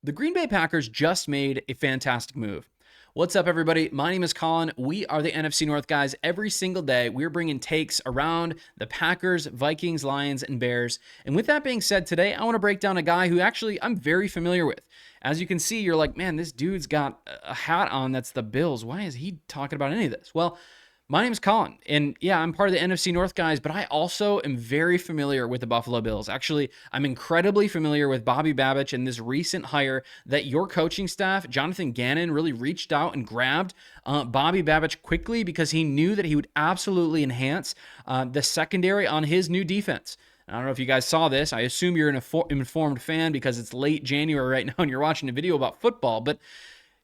The Green Bay Packers just made a fantastic move. What's up, everybody? My name is Colin. We are the NFC North Guys. Every single day, we're bringing takes around the Packers, Vikings, Lions, and Bears. And with that being said, today I want to break down a guy who actually I'm very familiar with. As you can see, you're like, man, this dude's got a hat on that's the Bills. Why is he talking about any of this? Well, my name is Colin, and yeah, I'm part of the NFC North Guys, but I also am very familiar with the Buffalo Bills. Actually, I'm incredibly familiar with Bobby Babich and this recent hire that your coaching staff, Jonathan Gannon, really reached out and grabbed Bobby Babich quickly because he knew that he would absolutely enhance the secondary on his new defense. I don't know if you guys saw this. I assume you're an informed fan because it's late January right now and you're watching a video about football, but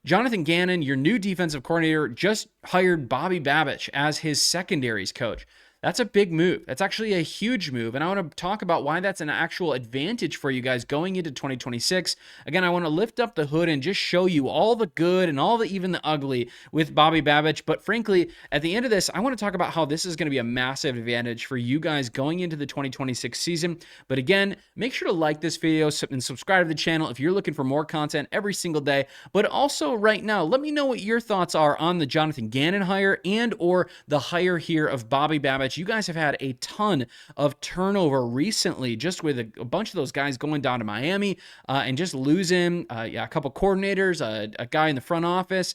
Jonathan Gannon, your new defensive coordinator, just hired Bobby Babich as his secondaries coach. That's a big move. That's actually a huge move. And I want to talk about why that's an actual advantage for you guys going into 2026. Again, I want to lift up the hood and just show you all the good and all the even the ugly with Bobby Babich. But frankly, at the end of this, I want to talk about how this is going to be a massive advantage for you guys going into the 2026 season. But again, make sure to like this video and subscribe to the channel if you're looking for more content every single day. But also right now, let me know what your thoughts are on the Jonathan Gannon hire and or the hire here of Bobby Babich. You guys have had a ton of turnover recently, just with a bunch of those guys going down to Miami and just losing a couple coordinators, a guy in the front office.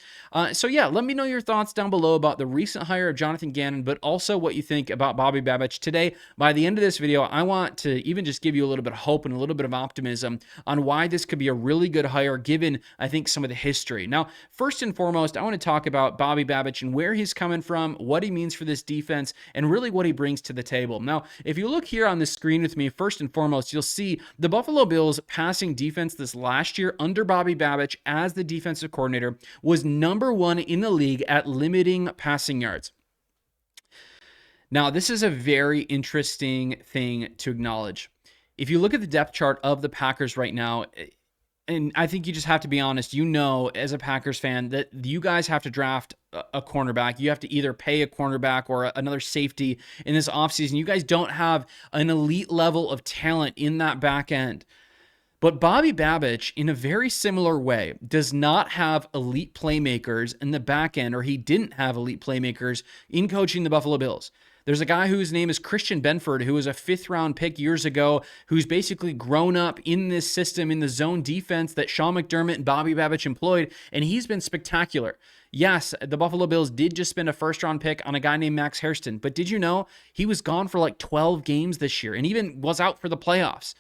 So yeah, let me know your thoughts down below about the recent hire of Jonathan Gannon, but also what you think about Bobby Babich today. By the end of this video, I want to even just give you a little bit of hope and a little bit of optimism on why this could be a really good hire, given, I think, some of the history. Now, first and foremost, I want to talk about Bobby Babich and where he's coming from, what he means for this defense, and really what he brings to the table. Now, if you look here on the screen with me, first and foremost, you'll see the Buffalo Bills passing defense this last year under Bobby Babich as the defensive coordinator was #1 in the league at limiting passing yards. Now, this is a very interesting thing to acknowledge. If you look at the depth chart of the Packers right now, and I think you just have to be honest, you know, as a Packers fan, that you guys have to draft a cornerback. You have to either pay a cornerback or another safety in this offseason. You guys don't have an elite level of talent in that back end. But Bobby Babich, in a very similar way, does not have elite playmakers in the back end, or he didn't have elite playmakers in coaching the Buffalo Bills. There's a guy whose name is Christian Benford, who was a 5th-round pick years ago, who's basically grown up in this system, in the zone defense that Sean McDermott and Bobby Babich employed, and he's been spectacular. Yes, the Buffalo Bills did just spend a 1st-round pick on a guy named Max Hairston, but did you know he was gone for like 12 games this year and even was out for the playoffs?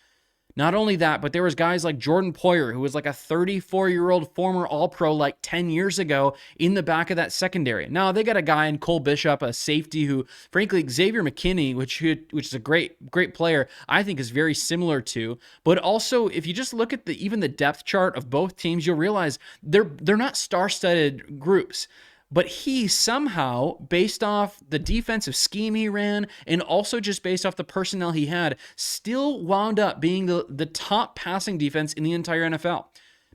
Not only that, but there was guys like Jordan Poyer, who was like a 34-year-old former All-Pro like 10 years ago in the back of that secondary. Now, they got a guy in Cole Bishop, a safety who, frankly, Xavier McKinney, which is a great player, I think is very similar to. But also, if you just look at even the depth chart of both teams, you'll realize they're not star-studded groups. But he somehow, based off the defensive scheme he ran and also just based off the personnel he had, still wound up being the top passing defense in the entire NFL.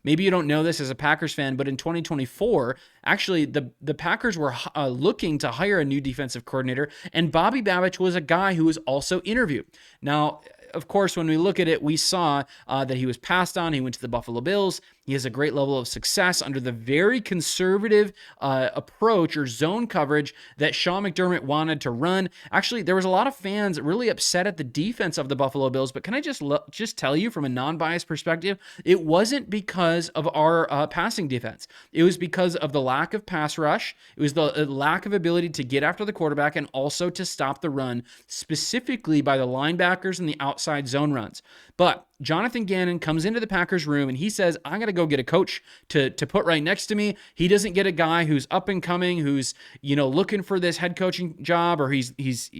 Maybe you don't know this as a Packers fan, but in 2024, actually, the Packers were looking to hire a new defensive coordinator, and Bobby Babich was a guy who was also interviewed. Now, of course, when we look at it, we saw that he was passed on. He went to the Buffalo Bills. He has a great level of success under the very conservative approach or zone coverage that Sean McDermott wanted to run. Actually, there was a lot of fans really upset at the defense of the Buffalo Bills, but can I just tell you from a non-biased perspective, it wasn't because of our passing defense. It was because of the lack of pass rush. It was the lack of ability to get after the quarterback and also to stop the run, specifically by the linebackers and the outside zone runs. But Jonathan Gannon comes into the Packers room and he says, I got to go get a coach to put right next to me. He doesn't get a guy who's up and coming, who's, looking for this head coaching job, or he's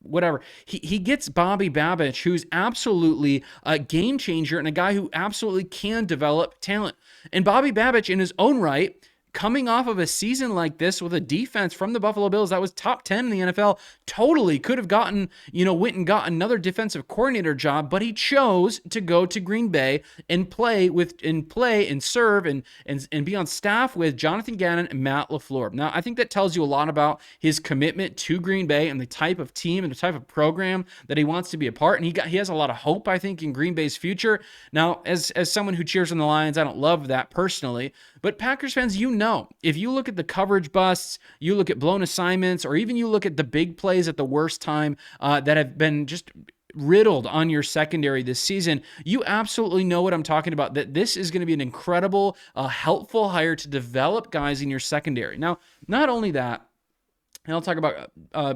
whatever. He gets Bobby Babich, who's absolutely a game changer and a guy who absolutely can develop talent. And Bobby Babich, in his own right, coming off of a season like this with a defense from the Buffalo Bills that was top 10 in the NFL, totally could have gotten, went and got another defensive coordinator job, but he chose to go to Green Bay and play and serve and be on staff with Jonathan Gannon and Matt LaFleur. Now, I think that tells you a lot about his commitment to Green Bay and the type of team and the type of program that he wants to be a part. And he has a lot of hope, I think, in Green Bay's future. Now, as someone who cheers on the Lions, I don't love that personally, but Packers fans, if you look at the coverage busts, you look at blown assignments, or even you look at the big plays at the worst time that have been just riddled on your secondary this season, you absolutely know what I'm talking about, that this is going to be an incredible, helpful hire to develop guys in your secondary. Now, not only that, and I'll talk about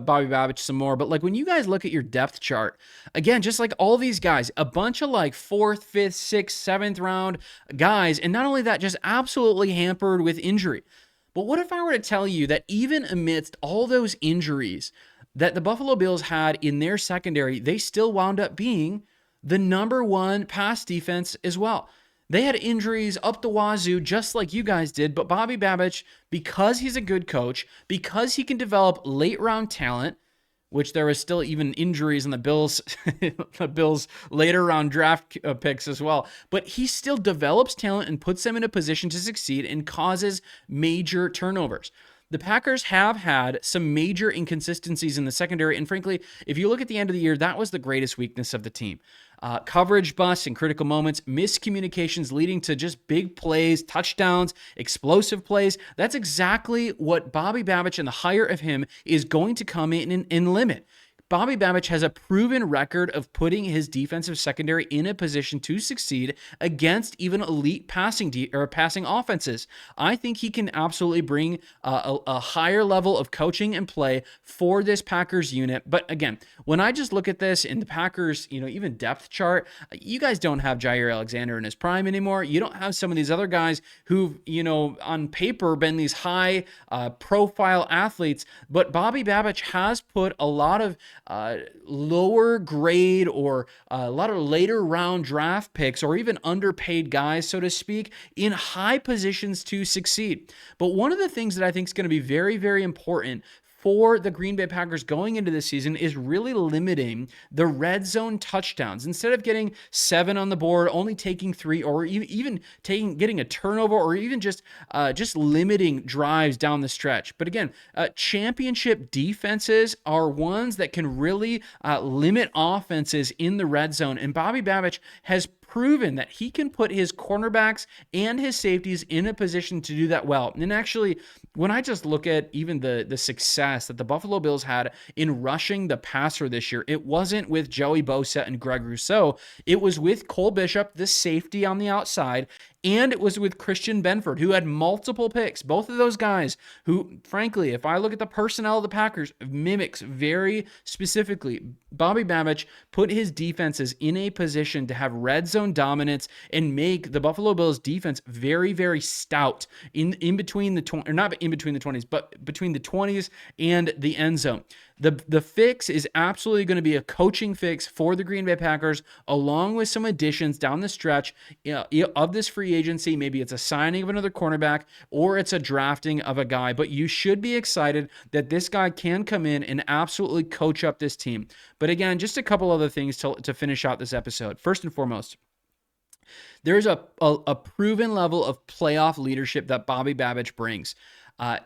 Bobby Babich some more, but like when you guys look at your depth chart, again, just like all these guys, a bunch of like 4th, 5th, 6th, 7th round guys, and not only that, just absolutely hampered with injury. But what if I were to tell you that even amidst all those injuries that the Buffalo Bills had in their secondary, they still wound up being the number 1 pass defense as well? They had injuries up the wazoo, just like you guys did, but Bobby Babich, because he's a good coach, because he can develop late round talent, which there was still even injuries in the Bills, the Bills later round draft picks as well, but he still develops talent and puts them in a position to succeed and causes major turnovers. The Packers have had some major inconsistencies in the secondary, and frankly, if you look at the end of the year, that was the greatest weakness of the team. Coverage busts in critical moments, miscommunications leading to just big plays, touchdowns, explosive plays. That's exactly what Bobby Babich and the hire of him is going to come in and limit. Bobby Babich has a proven record of putting his defensive secondary in a position to succeed against even elite passing offenses. I think he can absolutely bring a higher level of coaching and play for this Packers unit. But again, when I just look at this in the Packers, even depth chart, you guys don't have Jair Alexander in his prime anymore. You don't have some of these other guys who've, on paper been these high profile athletes. But Bobby Babich has put a lot of lower grade or a lot of later round draft picks or even underpaid guys, so to speak, in high positions to succeed. But one of the things that I think is going to be very, very important for the Green Bay Packers going into this season is really limiting the red zone touchdowns. Instead of getting 7 on the board, only taking 3, or even getting a turnover, or even just limiting drives down the stretch. But again, championship defenses are ones that can really limit offenses in the red zone. And Bobby Babich has proven that he can put his cornerbacks and his safeties in a position to do that well. And actually, when I just look at even the success that the Buffalo Bills had in rushing the passer this year, it wasn't with Joey Bosa and Greg Rousseau. It was with Cole Bishop, the safety on the outside, and it was with Christian Benford, who had multiple picks. Both of those guys who, frankly, if I look at the personnel of the Packers, mimics very specifically. Bobby Babich put his defenses in a position to have red zone dominance and make the Buffalo Bills defense very, very stout in between the 20s, or not in between the 20s, but between the 20s and the end zone. The fix is absolutely going to be a coaching fix for the Green Bay Packers, along with some additions down the stretch of this free agency. Maybe it's a signing of another cornerback or it's a drafting of a guy, but you should be excited that this guy can come in and absolutely coach up this team. But again, just a couple other things to finish out this episode. First and foremost, there's a proven level of playoff leadership that Bobby Babich brings.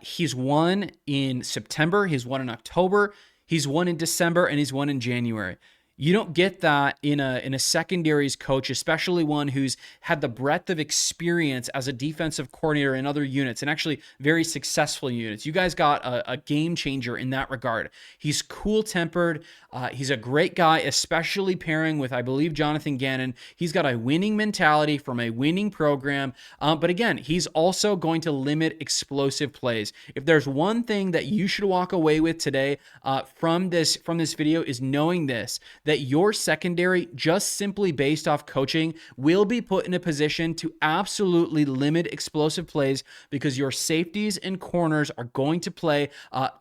He's won in September, he's won in October, he's won in December, and he's won in January. You don't get that in a secondaries coach, especially one who's had the breadth of experience as a defensive coordinator in other units, and actually very successful units. You guys got a game changer in that regard. He's cool-tempered. He's a great guy, especially pairing with, I believe, Jonathan Gannon. He's got a winning mentality from a winning program. But again, he's also going to limit explosive plays. If there's one thing that you should walk away with today from this video is knowing this, that your secondary, just simply based off coaching, will be put in a position to absolutely limit explosive plays because your safeties and corners are going to play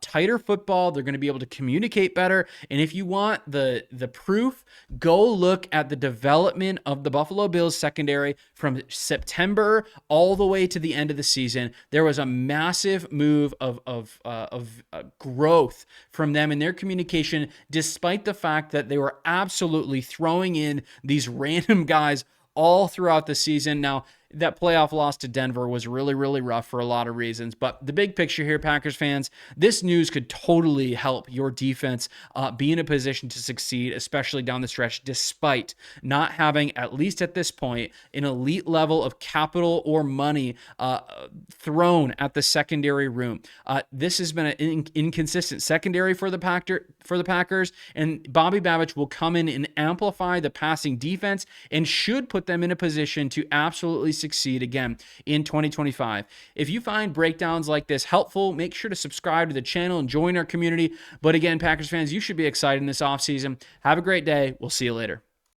tighter football. They're going to be able to communicate better. And if you want the proof, go look at the development of the Buffalo Bills secondary from September all the way to the end of the season. There was a massive move of growth from them in their communication, despite the fact that they were absolutely throwing in these random guys all throughout the season. Now, that playoff loss to Denver was really, really rough for a lot of reasons. But the big picture here, Packers fans, this news could totally help your defense be in a position to succeed, especially down the stretch, despite not having, at least at this point, an elite level of capital or money thrown at the secondary room. This has been an inconsistent secondary for the Packers, and Bobby Babich will come in and amplify the passing defense and should put them in a position to absolutely succeed again in 2025. If you find breakdowns like this helpful, make sure to subscribe to the channel and join our community. But again, Packers fans, you should be excited in this offseason. Have a great day. We'll see you later.